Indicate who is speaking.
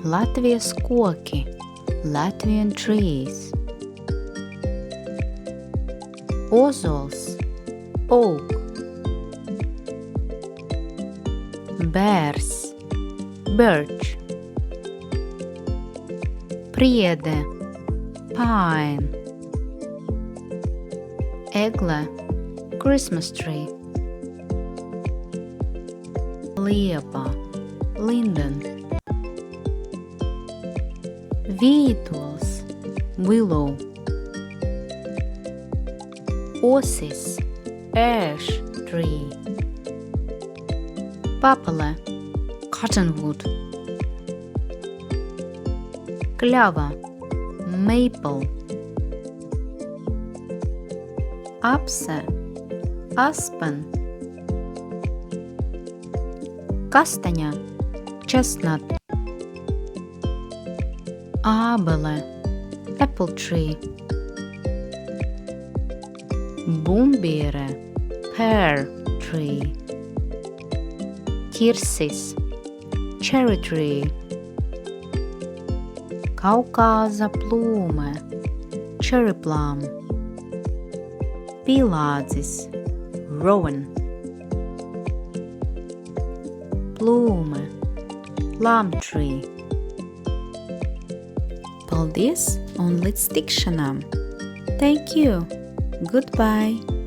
Speaker 1: Latvijas koki, Latvian trees. Ozols, oak. Bērs, birch. Priede, pine. Egle, Christmas tree. Liepa, linden. Vītols, willow. Osis, ash tree. Papale, cottonwood. Kļava, maple. Apse, aspen. Kasteņa, chestnut. Ābele, apple tree. Bumbiere, pear tree. Ķirsis, cherry tree. Kaukāza plūme, cherry plum. Pilādzis, rowan. Plūme, plum tree. Paldies un līdz tikšanām! Thank you! Goodbye!